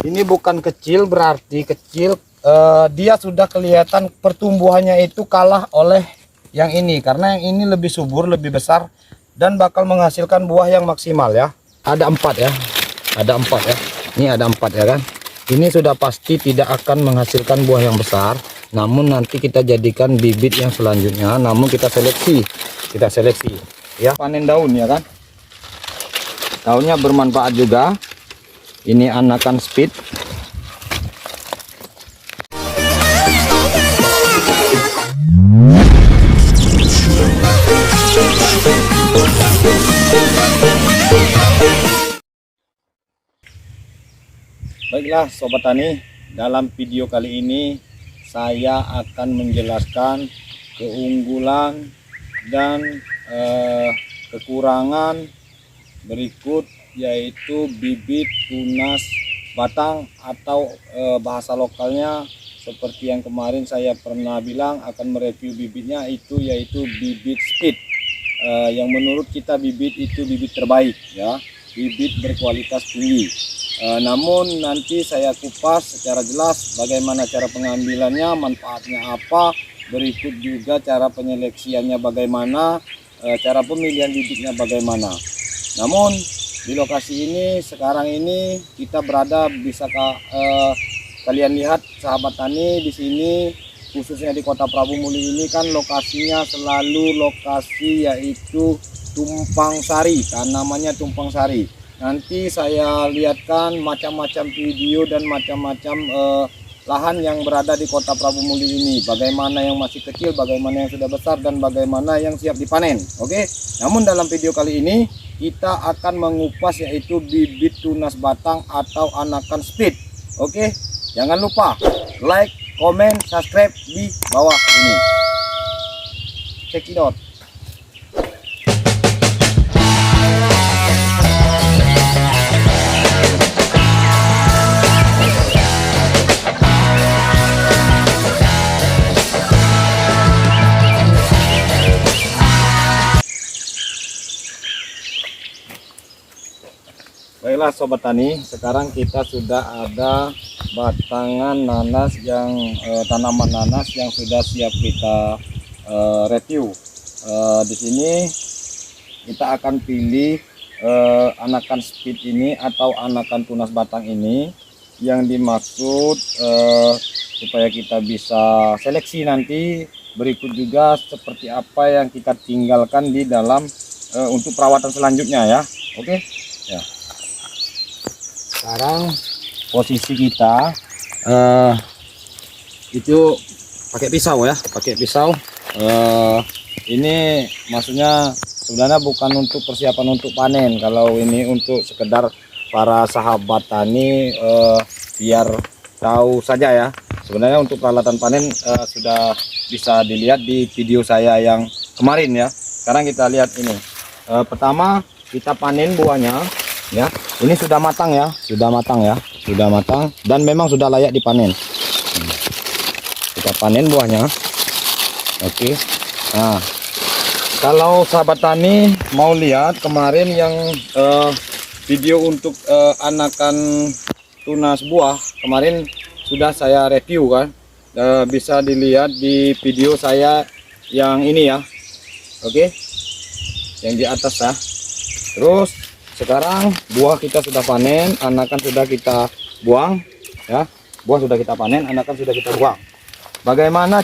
Ini bukan kecil, berarti kecil. Dia sudah kelihatan pertumbuhannya itu kalah oleh yang ini, karena yang ini lebih subur, lebih besar, dan bakal menghasilkan buah yang maksimal ya. Ada 4 ya, ada 4 ya. Ini ada 4 ya kan. Ini sudah pasti tidak akan menghasilkan buah yang besar, namun nanti kita jadikan bibit yang selanjutnya. Namun kita seleksi ya. Panen daun ya kan. Daunnya bermanfaat juga. Ini anakan speed. Baiklah sobat tani, dalam video kali ini saya akan menjelaskan keunggulan dan kekurangan berikut, yaitu bibit tunas batang atau bahasa lokalnya seperti yang kemarin saya pernah bilang akan mereview bibitnya, itu yaitu bibit speed. Yang menurut kita bibit itu bibit terbaik ya, bibit berkualitas tinggi. Namun nanti saya kupas secara jelas bagaimana cara pengambilannya, manfaatnya apa, berikut juga cara penyeleksiannya bagaimana, cara pemilihan bibitnya bagaimana. Namun di lokasi ini sekarang ini kita berada, bisa kalian lihat sahabat tani di sini, khususnya di Kota Prabu Muli ini kan lokasinya selalu lokasi yaitu tumpang sari, tanamannya tumpang sari. Nanti saya lihatkan macam-macam video dan macam-macam lahan yang berada di Kota Prabu Muli ini, bagaimana yang masih kecil, bagaimana yang sudah besar, dan bagaimana yang siap dipanen. Oke. Namun dalam video kali ini kita akan mengupas yaitu bibit tunas batang atau anakan speed. Oke. Jangan lupa like, komen, subscribe di bawah ini. Check it out. Baiklah sobat tani, sekarang kita sudah ada batangan nanas yang tanaman nanas yang sudah siap kita review. Di sini kita akan pilih anakan speed ini atau anakan tunas batang ini, yang dimaksud supaya kita bisa seleksi nanti berikut juga seperti apa yang kita tinggalkan di dalam untuk perawatan selanjutnya ya. Oke ya. Sekarang posisi kita itu pakai pisau ya, pakai pisau. Ini maksudnya sebenarnya bukan untuk persiapan untuk panen, kalau ini untuk sekedar para sahabat tani biar tahu saja ya. Sebenarnya untuk peralatan panen sudah bisa dilihat di video saya yang kemarin ya. Sekarang kita lihat ini. Pertama kita panen buahnya ya. Ini sudah matang ya, sudah matang ya, sudah matang dan memang sudah layak dipanen. Kita panen buahnya. Oke. Nah, kalau sahabat tani mau lihat kemarin yang video untuk anakan tunas buah kemarin sudah saya review kan, bisa dilihat di video saya yang ini ya. Oke, yang di atas ya. Terus sekarang buah kita sudah panen, anakan sudah kita buang ya. Buah sudah kita panen, anakan sudah kita buang. Bagaimana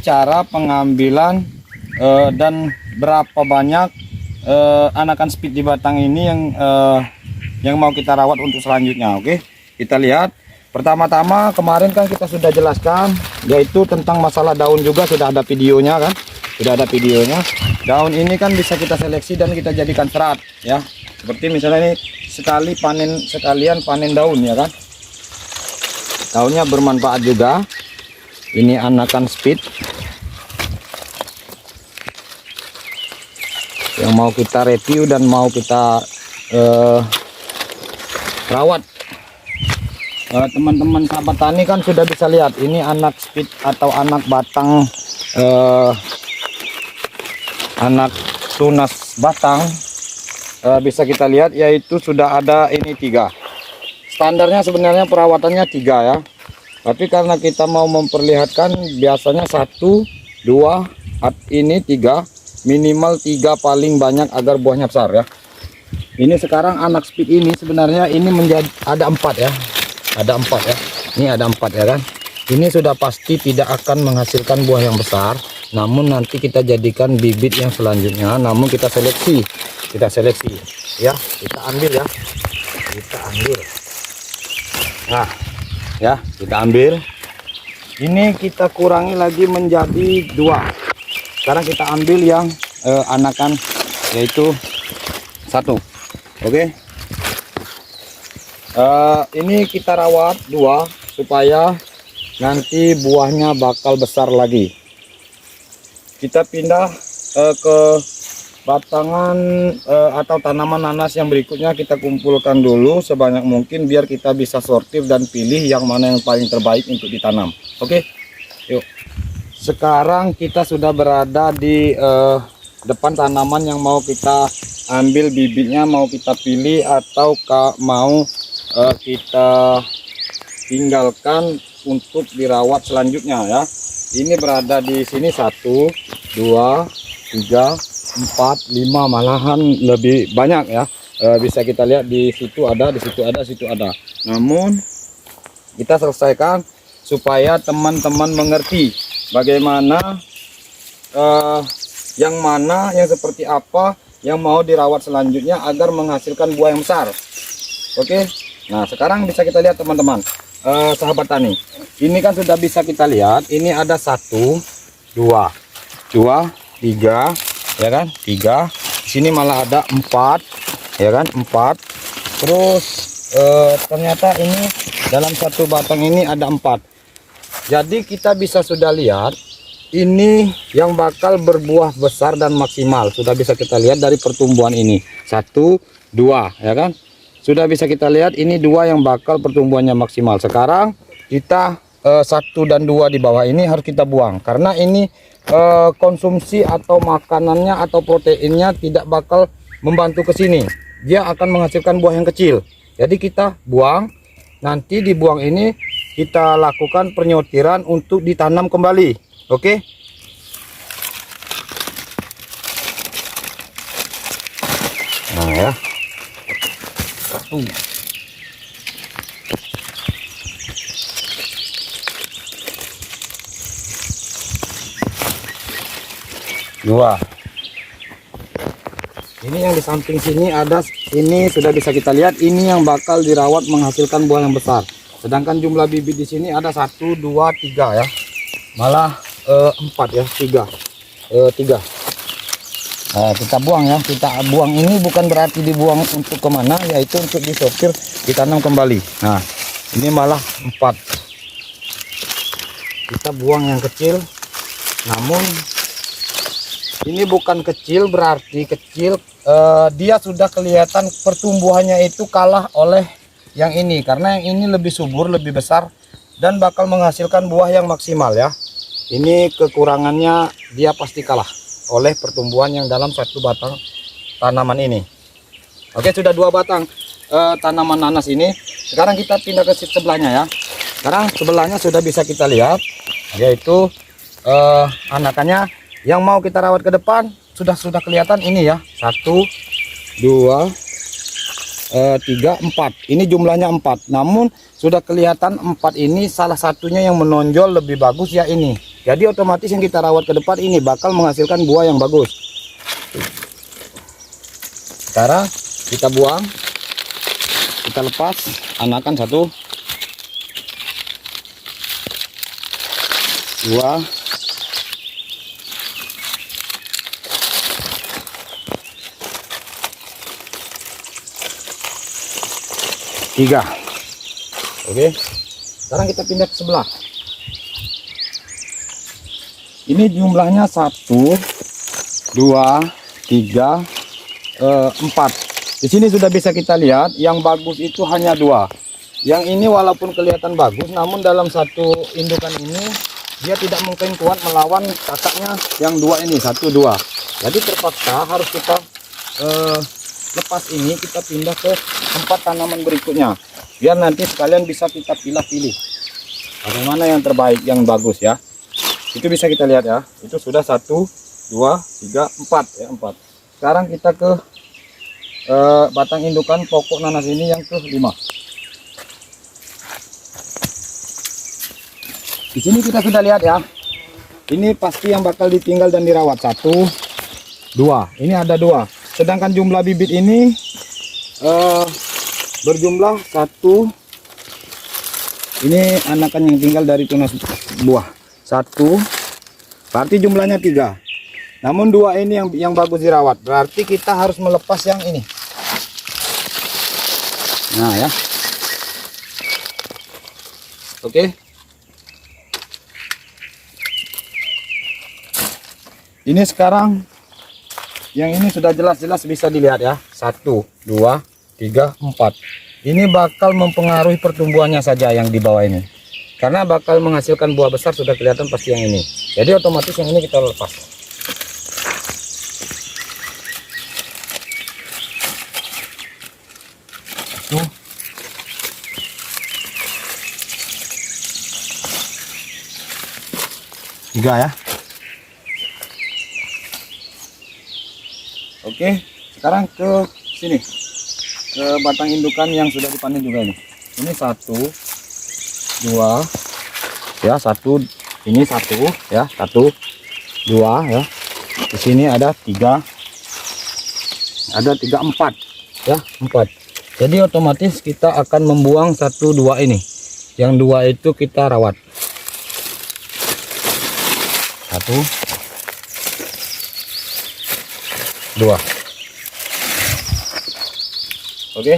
cara pengambilan dan berapa banyak anakan speed di batang ini yang mau kita rawat untuk selanjutnya. Oke, kita lihat. Pertama-tama kemarin kan kita sudah jelaskan, yaitu tentang masalah daun, juga sudah ada videonya kan. Sudah ada videonya. Daun ini kan bisa kita seleksi dan kita jadikan serat ya. Seperti misalnya ini sekalian panen daun ya kan. Daunnya bermanfaat juga. Ini anakan speed yang mau kita review dan mau kita rawat. Teman-teman sahabat tani kan sudah bisa lihat ini anak speed atau anak batang anak tunas batang bisa kita lihat yaitu sudah ada ini 3. Standarnya sebenarnya perawatannya 3 ya. Tapi karena kita mau memperlihatkan biasanya 1, 2, ini 3, minimal 3 paling banyak agar buahnya besar ya. Ini sekarang anak speed ini sebenarnya ini menjadi ada 4 ya. Ada 4 ya. Ini ada 4 ya kan. Ini sudah pasti tidak akan menghasilkan buah yang besar. Namun nanti kita jadikan bibit yang selanjutnya. Namun kita seleksi. Ya, kita ambil ya. Nah, ya, kita ambil. Ini kita kurangi lagi menjadi 2. Sekarang kita ambil yang anakan yaitu 1. Oke. Ini kita rawat 2 supaya nanti buahnya bakal besar lagi. Kita pindah ke batangan atau tanaman nanas yang berikutnya. Kita kumpulkan dulu sebanyak mungkin biar kita bisa sortir dan pilih yang mana yang paling terbaik untuk ditanam. Oke, yuk. Sekarang kita sudah berada di depan tanaman yang mau kita ambil bibitnya, mau kita pilih atau mau kita tinggalkan untuk dirawat selanjutnya ya. Ini berada di sini 1, 2, 3, 4, 5, malahan lebih banyak ya. Bisa kita lihat di situ ada, di situ ada, situ ada. Namun kita selesaikan supaya teman-teman mengerti bagaimana yang mana, yang seperti apa yang mau dirawat selanjutnya agar menghasilkan buah yang besar. Oke. Nah, sekarang bisa kita lihat teman-teman. Sahabat tani, ini kan sudah bisa kita lihat, ini ada 1, 2, 3 ya kan, 3. Di sini malah ada 4 ya kan, 4. Terus ternyata ini dalam satu batang ini ada 4. Jadi kita bisa sudah lihat ini yang bakal berbuah besar dan maksimal. Sudah bisa kita lihat dari pertumbuhan ini 1, 2 ya kan. Sudah bisa kita lihat ini 2 yang bakal pertumbuhannya maksimal. Sekarang kita 1 dan 2 di bawah ini harus kita buang karena ini konsumsi atau makanannya atau proteinnya tidak bakal membantu ke sini. Dia akan menghasilkan buah yang kecil. Jadi kita buang. Nanti dibuang ini kita lakukan penyortiran untuk ditanam kembali. Oke. Nah ya. Dua. Ini yang di samping sini ada, ini sudah bisa kita lihat, ini yang bakal dirawat menghasilkan buah yang besar. Sedangkan jumlah bibit di sini ada 1, 2, 3 ya. Malah 4 ya, 3. 3. Nah, kita buang ya, kita buang ini bukan berarti dibuang untuk kemana, yaitu untuk disortir, ditanam kembali. Nah, ini malah 4. Kita buang yang kecil, namun ini bukan kecil berarti kecil, dia sudah kelihatan pertumbuhannya itu kalah oleh yang ini, karena yang ini lebih subur, lebih besar dan bakal menghasilkan buah yang maksimal ya. Ini kekurangannya, dia pasti kalah oleh pertumbuhan yang dalam satu batang tanaman ini. Oke, sudah 2 batang tanaman nanas ini. Sekarang kita pindah ke sebelahnya ya. Sekarang sebelahnya sudah bisa kita lihat, yaitu anakannya yang mau kita rawat ke depan sudah kelihatan ini ya. 1, 2, 3, 4. Ini jumlahnya 4. Namun sudah kelihatan 4 ini salah satunya yang menonjol lebih bagus ya ini. Jadi otomatis yang kita rawat ke depan ini bakal menghasilkan buah yang bagus. Sekarang kita buang, kita lepas anakan 1, 2, 3. Oke, sekarang kita pindah ke sebelah. Ini jumlahnya 1, 2, 3, 4. Di sini sudah bisa kita lihat yang bagus itu hanya 2. Yang ini walaupun kelihatan bagus, namun dalam satu indukan ini dia tidak mungkin kuat melawan kakaknya yang 2 ini, 1, 2. Jadi terpaksa harus kita lepas ini kita pindah ke tempat tanaman berikutnya, biar nanti sekalian bisa kita pilih bagaimana yang terbaik, yang bagus ya. Itu bisa kita lihat ya, itu sudah 1 2 3 4 ya, 4. Sekarang kita ke batang indukan pokok nanas ini yang ke-5. Di sini kita sudah lihat ya, ini pasti yang bakal ditinggal dan dirawat 1 2, ini ada 2, sedangkan jumlah bibit ini berjumlah 1. Ini anakan yang tinggal dari tunas buah 1, berarti jumlahnya 3. Namun 2 ini yang bagus dirawat, berarti kita harus melepas yang ini. Nah ya, oke. Ini sekarang yang ini sudah jelas-jelas bisa dilihat ya, 1 2 3 4. Ini bakal mempengaruhi pertumbuhannya saja yang di bawah ini, karena bakal menghasilkan buah besar sudah kelihatan pasti yang ini. Jadi otomatis yang ini kita lepas. Tuh. Tiga ya. Oke, sekarang ke sini, ke batang indukan yang sudah dipanen juga ini. Ini 1 2 ya, 1 ini 1 ya, 1 2 ya. Di sini ada 3, ada 3 4 ya, 4. Jadi otomatis kita akan membuang 1 2 ini. Yang 2 itu kita rawat. 1 2. Oke.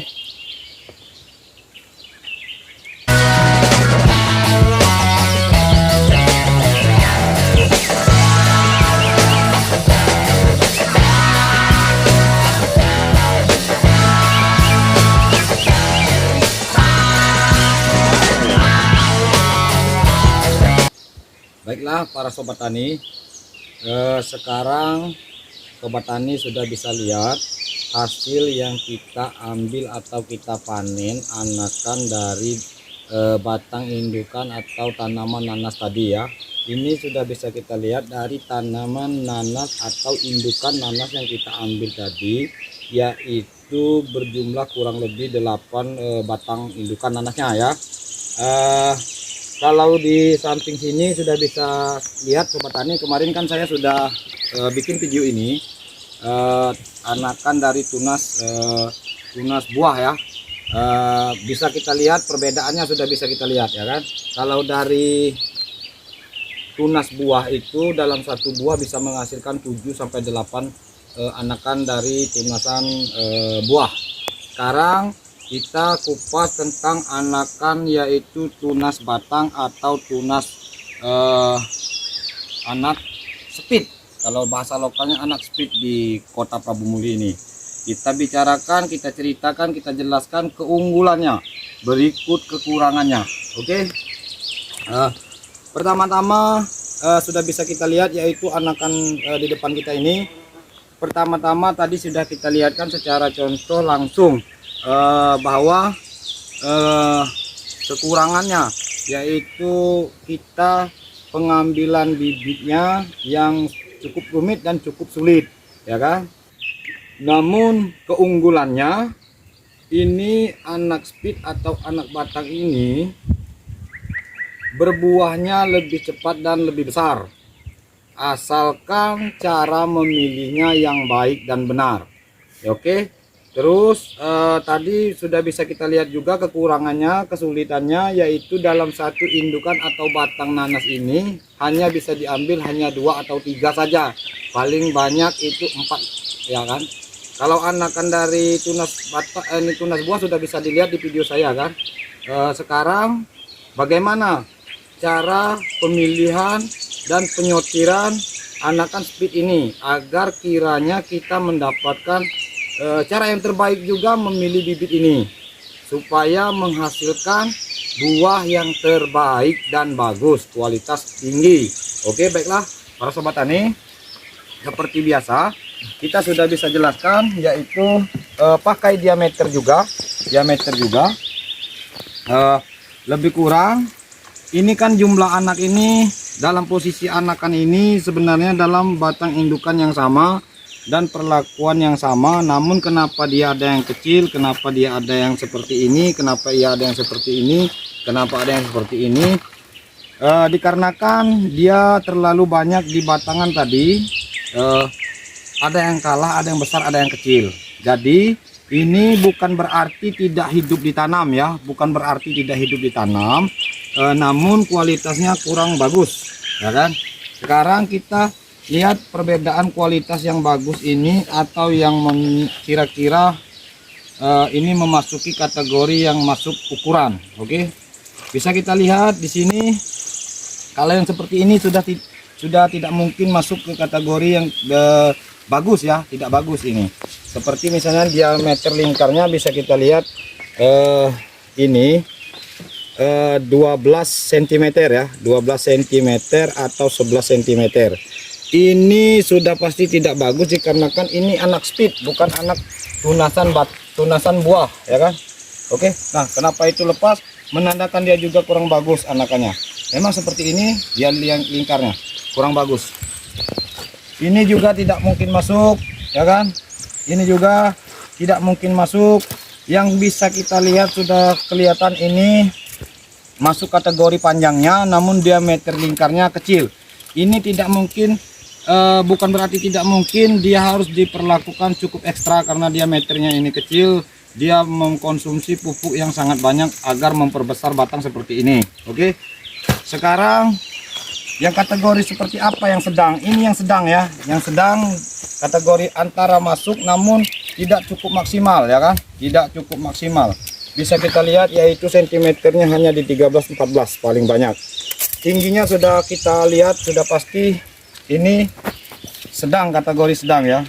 Baiklah para sobat tani, sekarang sobat tani sudah bisa lihat hasil yang kita ambil atau kita panen anakan dari batang indukan atau tanaman nanas tadi ya. Ini sudah bisa kita lihat dari tanaman nanas atau indukan nanas yang kita ambil tadi, yaitu berjumlah kurang lebih 8 batang indukan nanasnya ya. Kalau di samping sini sudah bisa lihat sobat tani, kemarin kan saya sudah bikin video ini anakan dari tunas buah ya. Bisa kita lihat perbedaannya, sudah bisa kita lihat ya kan. Kalau dari tunas buah itu dalam satu buah bisa menghasilkan 7 sampai 8 anakan dari tunasan buah. Sekarang kita kupas tentang anakan, yaitu tunas batang atau tunas anak speed. Kalau bahasa lokalnya anak speed di kota Prabu Muli ini. Kita bicarakan, kita ceritakan, kita jelaskan keunggulannya, berikut kekurangannya. Oke. Pertama-tama sudah bisa kita lihat, yaitu anakan di depan kita ini. Pertama-tama tadi sudah kita lihatkan secara contoh langsung bahwa kekurangannya yaitu kita pengambilan bibitnya yang cukup rumit dan cukup sulit ya kan. Namun keunggulannya, ini anak speed atau anak batang ini berbuahnya lebih cepat dan lebih besar, asalkan cara memilihnya yang baik dan benar ya. Oke. Terus tadi sudah bisa kita lihat juga kekurangannya, kesulitannya, yaitu dalam satu indukan atau batang nanas ini hanya bisa diambil hanya 2 atau 3 saja, paling banyak itu 4 ya kan. Kalau anakan dari tunas batang ini tunas buah sudah bisa dilihat di video saya kan. Sekarang bagaimana cara pemilihan dan penyortiran anakan speed ini agar kiranya kita mendapatkan cara yang terbaik juga memilih bibit ini supaya menghasilkan buah yang terbaik dan bagus, kualitas tinggi. Oke, baiklah para sobat tani, seperti biasa kita sudah bisa jelaskan, yaitu pakai diameter juga, lebih kurang. Ini kan jumlah anak ini dalam posisi anakan ini sebenarnya dalam batang indukan yang sama dan perlakuan yang sama, namun kenapa dia ada yang kecil, kenapa dia ada yang seperti ini, kenapa ia ada yang seperti ini, kenapa ada yang seperti ini, dikarenakan dia terlalu banyak di batangan tadi. Ada yang kalah, ada yang besar, ada yang kecil. Jadi ini bukan berarti tidak hidup ditanam ya, bukan berarti tidak hidup ditanam, namun kualitasnya kurang bagus ya kan. Sekarang kita lihat perbedaan kualitas yang bagus ini atau yang kira-kira ini memasuki kategori yang masuk ukuran. Oke, bisa kita lihat di sini. Kalau yang seperti ini sudah tidak mungkin masuk ke kategori yang bagus ya, tidak bagus ini. Seperti misalnya diameter lingkarnya bisa kita lihat ini 12 cm ya, 12 cm atau 11 cm. Ini sudah pasti tidak bagus dikarenakan ini anak speed, bukan anak tunasan buah ya kan. Oke, nah kenapa itu lepas? Menandakan dia juga kurang bagus anakannya. Memang seperti ini dia lingkarnya kurang bagus. Ini juga tidak mungkin masuk ya kan. Ini juga tidak mungkin masuk. Yang bisa kita lihat sudah kelihatan ini masuk kategori panjangnya, namun diameter lingkarnya kecil. Ini tidak mungkin, bukan berarti tidak mungkin, dia harus diperlakukan cukup ekstra karena diameternya ini kecil. Dia mengkonsumsi pupuk yang sangat banyak agar memperbesar batang seperti ini. Oke, sekarang yang kategori seperti apa yang sedang? Ini yang sedang ya, yang sedang kategori antara masuk namun tidak cukup maksimal ya kan, tidak cukup maksimal. Bisa kita lihat yaitu sentimeternya hanya di 13-14 paling banyak. Tingginya sudah kita lihat, sudah pasti ini sedang, kategori sedang ya.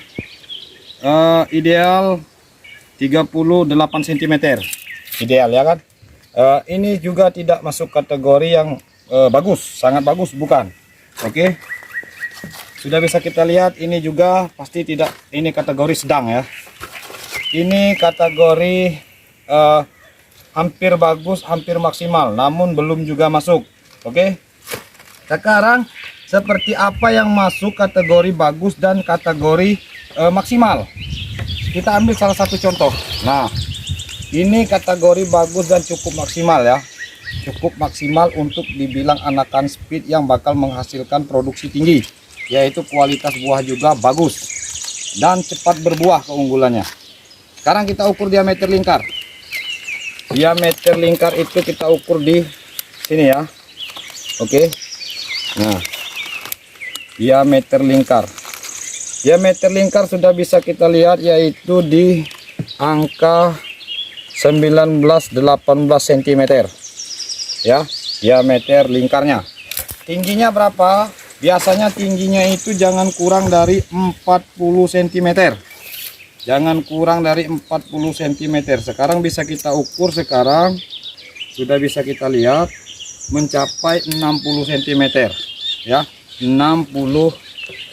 Ideal 38 cm ideal ya kan. Ini juga tidak masuk kategori yang bagus, sangat bagus bukan. Oke, sudah bisa kita lihat ini juga pasti tidak, ini kategori sedang ya. Ini kategori hampir bagus, hampir maksimal, namun belum juga masuk. Oke, sekarang seperti apa yang masuk kategori bagus dan kategori maksimal? Kita ambil salah satu contoh. Nah, ini kategori bagus dan cukup maksimal ya. Cukup maksimal untuk dibilang anakan speed yang bakal menghasilkan produksi tinggi, yaitu kualitas buah juga bagus dan cepat berbuah keunggulannya. Sekarang kita ukur diameter lingkar. Diameter lingkar itu kita ukur di sini ya. Oke, nah diameter lingkar sudah bisa kita lihat yaitu di angka 19-18 cm ya, diameter lingkarnya. Tingginya berapa? Biasanya tingginya itu jangan kurang dari 40 cm, jangan kurang dari 40 cm. Sekarang bisa kita ukur, sekarang sudah bisa kita lihat mencapai 60 cm ya, 60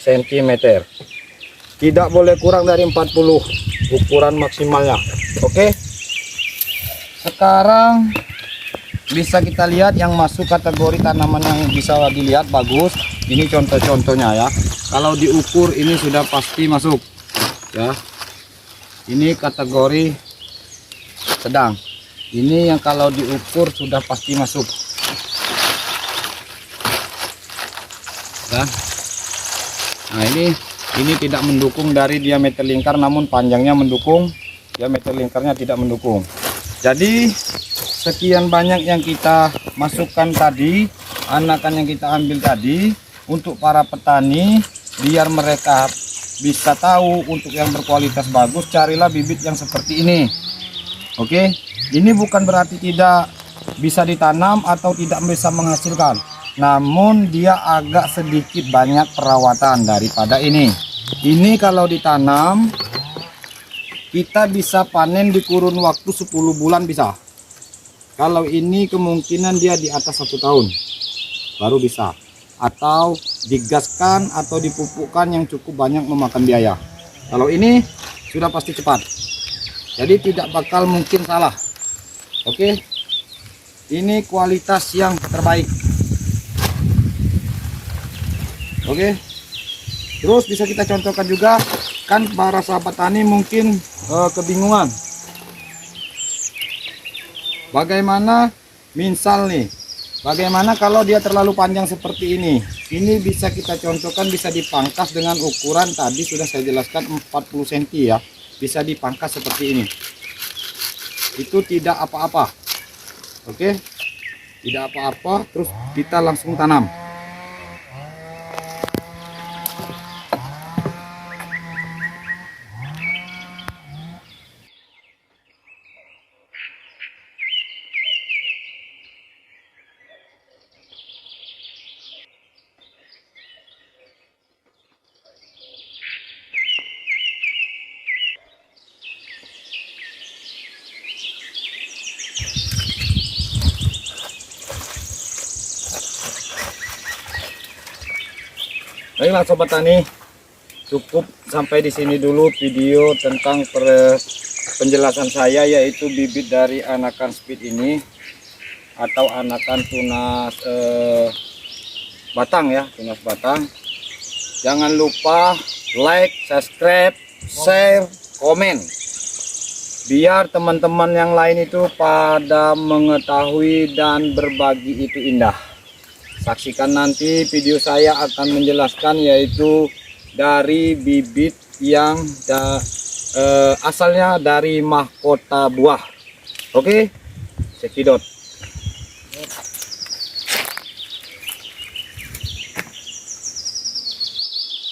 cm. Tidak boleh kurang dari 40 ukuran maksimalnya. Oke, sekarang bisa kita lihat yang masuk kategori tanaman yang bisa dilihat bagus. Ini contoh-contohnya ya. Kalau diukur ini sudah pasti masuk ya. Ini kategori sedang. Ini yang kalau diukur sudah pasti masuk ya. Nah, ini tidak mendukung dari diameter lingkar, namun panjangnya mendukung, diameter lingkarnya tidak mendukung. Jadi sekian banyak yang kita masukkan tadi, anakan yang kita ambil tadi untuk para petani biar mereka bisa tahu untuk yang berkualitas bagus, carilah bibit yang seperti ini. Oke, ini bukan berarti tidak bisa ditanam atau tidak bisa menghasilkan, namun dia agak sedikit banyak perawatan daripada ini. Ini kalau ditanam kita bisa panen di kurun waktu 10 bulan bisa. Kalau ini kemungkinan dia di atas 1 tahun baru bisa, atau digaskan atau dipupukkan yang cukup banyak memakan biaya. Kalau ini sudah pasti cepat. jadi tidak bakal mungkin salah. Oke, ini kualitas yang terbaik. Oke, terus bisa kita contohkan juga, kan para sahabat tani mungkin kebingungan bagaimana, misal nih, bagaimana kalau dia terlalu panjang seperti ini. Ini bisa kita contohkan, bisa dipangkas dengan ukuran tadi sudah saya jelaskan 40 cm ya. Bisa dipangkas seperti ini. Itu tidak apa-apa. Oke. Tidak apa-apa, terus kita langsung tanam. Baiklah sobat tani, cukup sampai di sini dulu video tentang penjelasan saya, yaitu bibit dari anakan speed ini atau anakan tunas batang ya, tunas batang. Jangan lupa like, subscribe, share, komen, biar teman-teman yang lain itu pada mengetahui dan berbagi itu indah. Saksikan nanti video saya akan menjelaskan, yaitu dari bibit yang asalnya dari mahkota buah. Oke, cekidot.